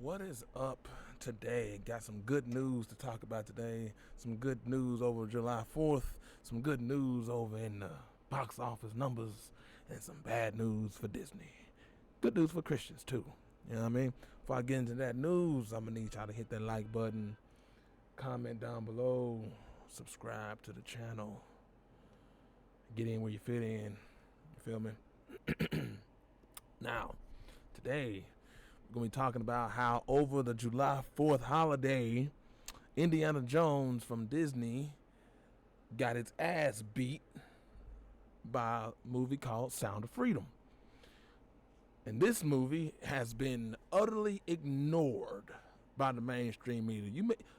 What is up today? Got some good news to talk about today. Some good news over July 4th. Some good news over in the box office numbers. And some bad news for Disney. Good news for Christians too. You know what I mean? Before I get into that news, I'm going to need y'all to hit that like button. Comment down below. Subscribe to the channel. Get in where you fit in. You feel me? Now, today we're going to be talking about how over the July 4th holiday, Indiana Jones from Disney got its ass beat by a movie called Sound of Freedom. And this movie has been utterly ignored by the mainstream media.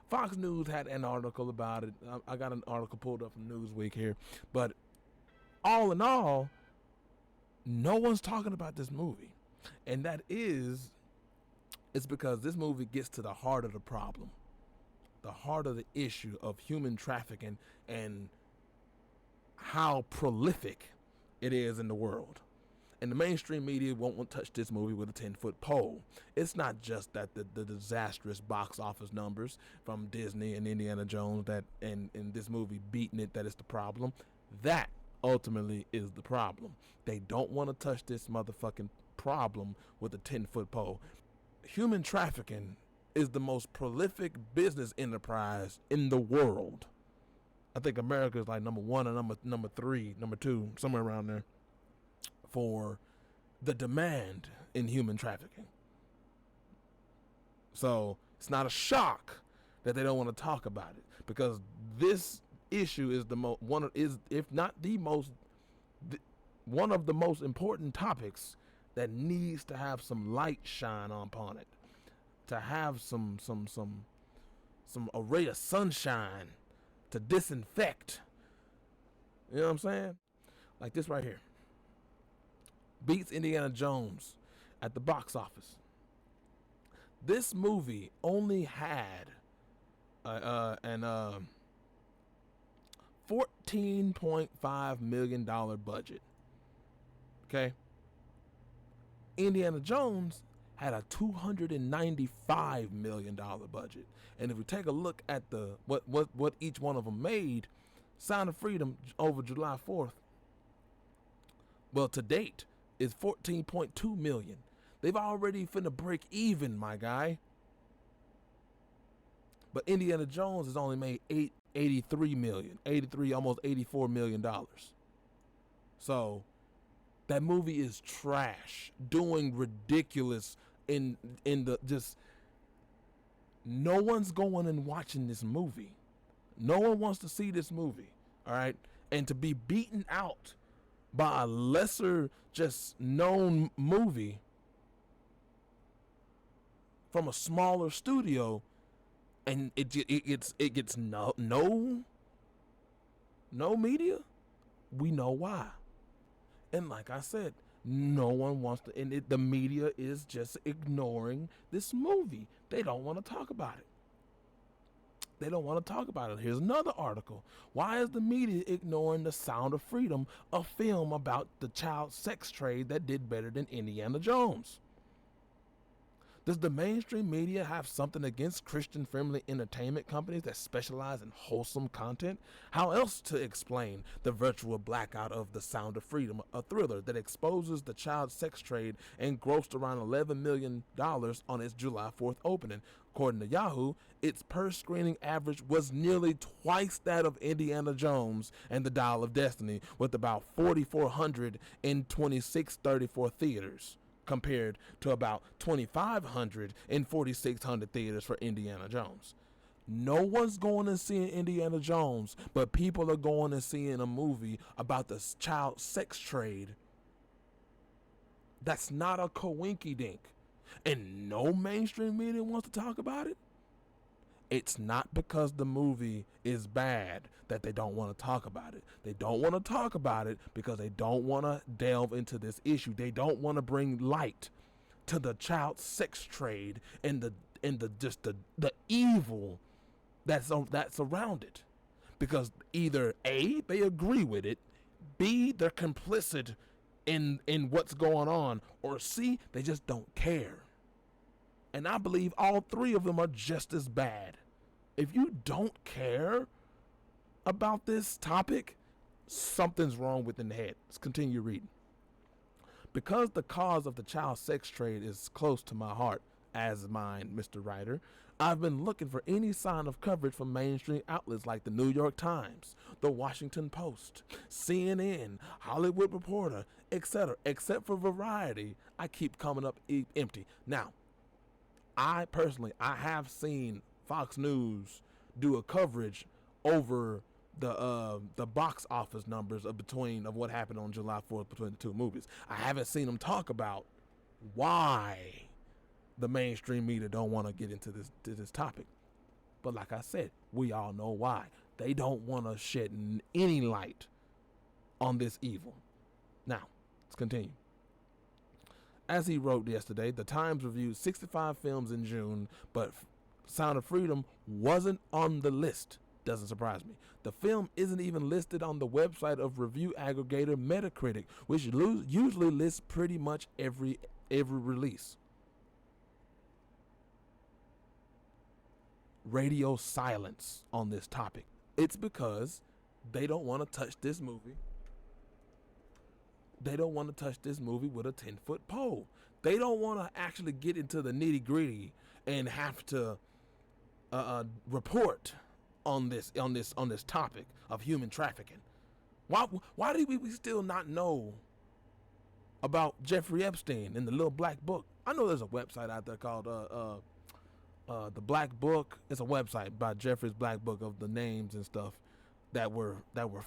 Fox News had an article about it. I got an article pulled up from Newsweek here. But all in all, no one's talking about this movie. And it's because this movie gets to the heart of the problem, the heart of the issue of human trafficking and how prolific it is in the world. And the mainstream media won't touch this movie with a 10-foot pole. It's not just that the disastrous box office numbers from Disney and Indiana Jones that and this movie beating it that is the problem. That ultimately is the problem. They don't want to touch this motherfucking problem with a 10-foot pole. Human trafficking is the most prolific business enterprise in the world. I think America is like number one or number three, number two, somewhere around there for the demand in human trafficking. So it's not a shock that they don't want to talk about it, because this issue is one of the most important topics that needs to have some light shine upon it, to have some array of sunshine to disinfect. You know what I'm saying? Like this right here. Beats Indiana Jones at the box office. This movie only had an $14.5 million budget. Okay? Indiana Jones had a $295 million budget. And if we take a look at what each one of them made, Sound of Freedom over July 4th, well, to date, is $14.2 million. They've already finna break even, my guy. But Indiana Jones has only made almost $84 million. So that movie is trash, doing ridiculous in the just. No one's going and watching this movie. No one wants to see this movie, all right? And to be beaten out by a lesser just known movie from a smaller studio, and it gets no media. We know why. And like I said, no one wants to, and the media is just ignoring this movie. They don't want to talk about it. They don't want to talk about it. Here's another article. Why is the media ignoring The Sound of Freedom, a film about the child sex trade that did better than Indiana Jones? Does the mainstream media have something against Christian-friendly entertainment companies that specialize in wholesome content? How else to explain the virtual blackout of The Sound of Freedom, a thriller that exposes the child sex trade and grossed around $11 million on its July 4th opening? According to Yahoo, its per-screening average was nearly twice that of Indiana Jones and the Dial of Destiny, with about 4,400 in 2634 theaters, compared to about 2,500 in 4,600 theaters for Indiana Jones. No one's going and seeing Indiana Jones, but people are going and seeing a movie about the child sex trade. That's not a coinky-dink. And no mainstream media wants to talk about it. It's not because the movie is bad that they don't want to talk about it. They don't want to talk about it because they don't want to delve into this issue. They don't want to bring light to the child sex trade and the evil that's around it. Because either A, they agree with it, B, they're complicit in what's going on, or C, they just don't care. And I believe all three of them are just as bad. If you don't care about this topic, something's wrong within the head. Let's continue reading. Because the cause of the child sex trade is close to my heart, as mine, Mr. Writer, I've been looking for any sign of coverage from mainstream outlets like the New York Times, the Washington Post, CNN, Hollywood Reporter, etc. Except for Variety, I keep coming up empty. Now, I personally have seen Fox News do a coverage over the box office numbers of what happened on July 4th between the two movies. I haven't seen them talk about why the mainstream media don't want to get into this topic. But like I said, we all know why. They don't want to shed any light on this evil. Now, let's continue. As he wrote yesterday, the Times reviewed 65 films in June, but Sound of Freedom wasn't on the list. Doesn't surprise me. The film isn't even listed on the website of review aggregator Metacritic, which usually lists pretty much every release. Radio silence on this topic. It's because they don't want to touch this movie. They don't want to touch this movie with a 10-foot pole. They don't want to actually get into the nitty-gritty and have to report on this topic of human trafficking. Why do we still not know about Jeffrey Epstein in the little black book? I know there's a website out there called the Black Book. It's a website by Jeffrey's Black Book of the names and stuff that were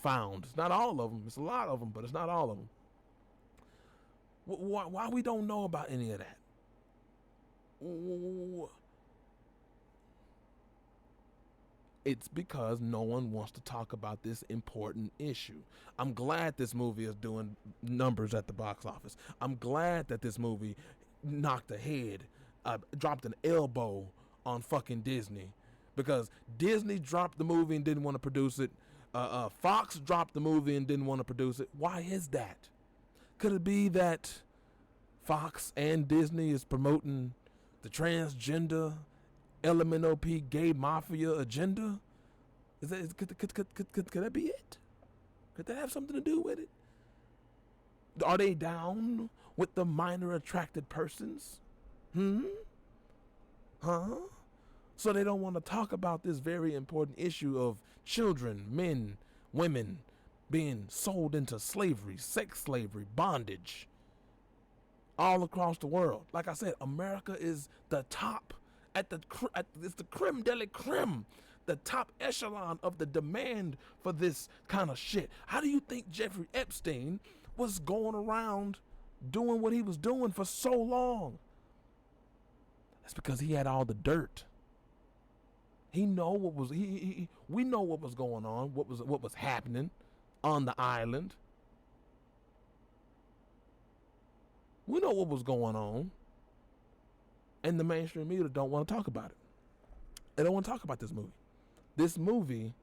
found. It's not all of them. It's a lot of them, but it's not all of them. Why we don't know about any of that? It's because no one wants to talk about this important issue. I'm glad this movie is doing numbers at the box office. I'm glad that this movie knocked a head, dropped an elbow on fucking Disney, because Disney dropped the movie and didn't want to produce it. Fox dropped the movie and didn't want to produce it. Why is that? Could it be that Fox and Disney is promoting the transgender LMNOP gay mafia agenda? Could that be it? Could that have something to do with it? Are they down with the minor attracted persons? So they don't want to talk about this very important issue of children, men, women being sold into slavery, sex slavery, bondage, all across the world. Like I said, America is the top, it's the creme de la creme, the top echelon of the demand for this kind of shit. How do you think Jeffrey Epstein was going around doing what he was doing for so long? That's because he had all the dirt. We know what was going on, what was happening on the island. We know what was going on. And the mainstream media don't want to talk about it. They don't want to talk about this movie. This movie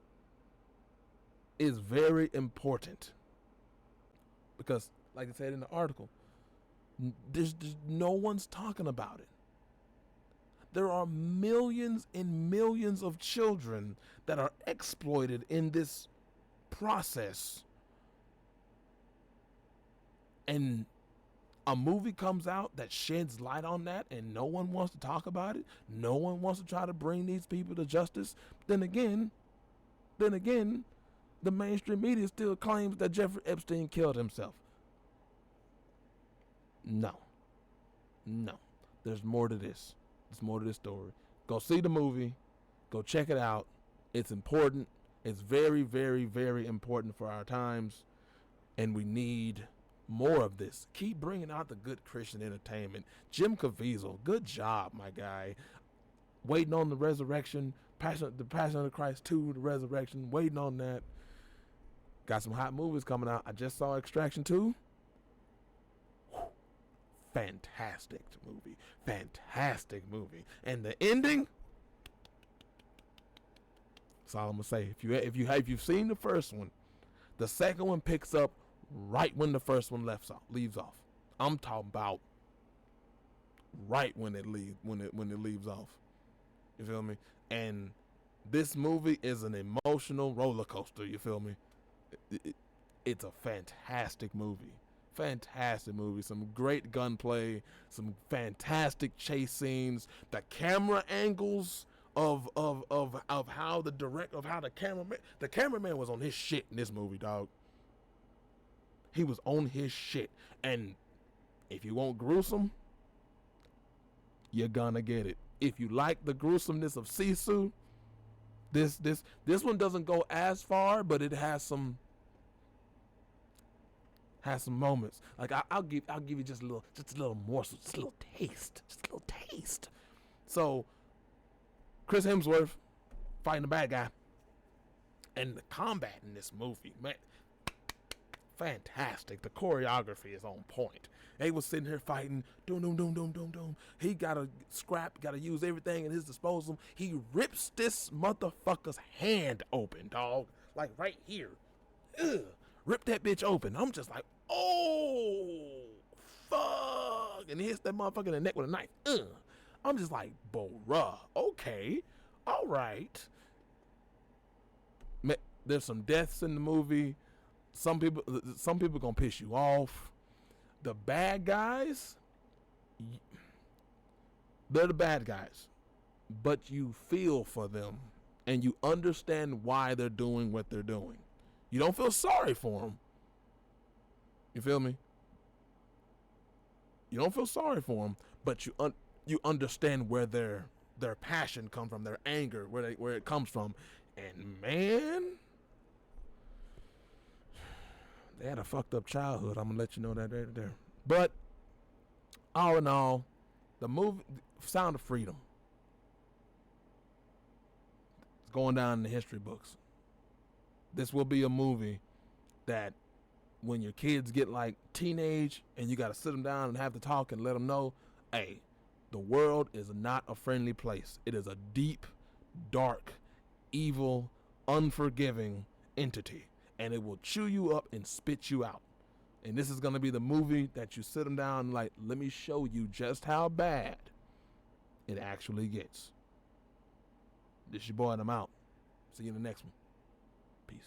is very important because, like I said in the article, there's no one's talking about it. There are millions and millions of children that are exploited in this process. And a movie comes out that sheds light on that and no one wants to talk about it. No one wants to try to bring these people to justice. Then again, the mainstream media still claims that Jeffrey Epstein killed himself. No. There's more to this. There's more to this story. Go see the movie. Go check it out. It's important. It's very, very, very important for our times. And we need more of this. Keep bringing out the good Christian entertainment. Jim Caviezel, good job, my guy. Waiting on the resurrection. The Passion of the Christ 2, the resurrection. Waiting on that. Got some hot movies coming out. I just saw Extraction 2. Fantastic movie. And the ending, that's all I'm gonna say. If you've seen the first one, the second one picks up right when the first one leaves off. I'm talking about right when it leaves off. You feel me? And this movie is an emotional roller coaster. You feel me? It's a fantastic movie. Fantastic movie. Some great gunplay. Some fantastic chase scenes. The camera angles of how the cameraman was on his shit in this movie, dog. He was on his shit. And if you want gruesome, you're gonna get it. If you like the gruesomeness of Sisu, this one doesn't go as far, but it has some moments. Like I'll give you just a little morsel, just a little taste. So Chris Hemsworth fighting the bad guy, and the combat in this movie, man, fantastic. The choreography is on point. They was sitting here fighting, doom. He gotta use everything at his disposal. He rips this motherfucker's hand open, dog, like right here. Ugh. Rip that bitch open. I'm just like, oh, fuck. And he hits that motherfucker in the neck with a knife. I'm just like, bruh, okay, all right. There's some deaths in the movie. Some people gonna piss you off. The bad guys, they're the bad guys, but you feel for them and you understand why they're doing what they're doing. You don't feel sorry for them. You feel me? You don't feel sorry for them, but you understand where their passion comes from, their anger, where it comes from. And man, they had a fucked up childhood. I'm gonna let you know that right there. But all in all, the movie Sound of Freedom, it's going down in the history books. This will be a movie that when your kids get like teenage and you got to sit them down and have to talk and let them know, hey, the world is not a friendly place. It is a deep, dark, evil, unforgiving entity, and it will chew you up and spit you out. And this is going to be the movie that you sit them down and like, let me show you just how bad it actually gets. This your boy and I'm out. See you in the next one. Peace.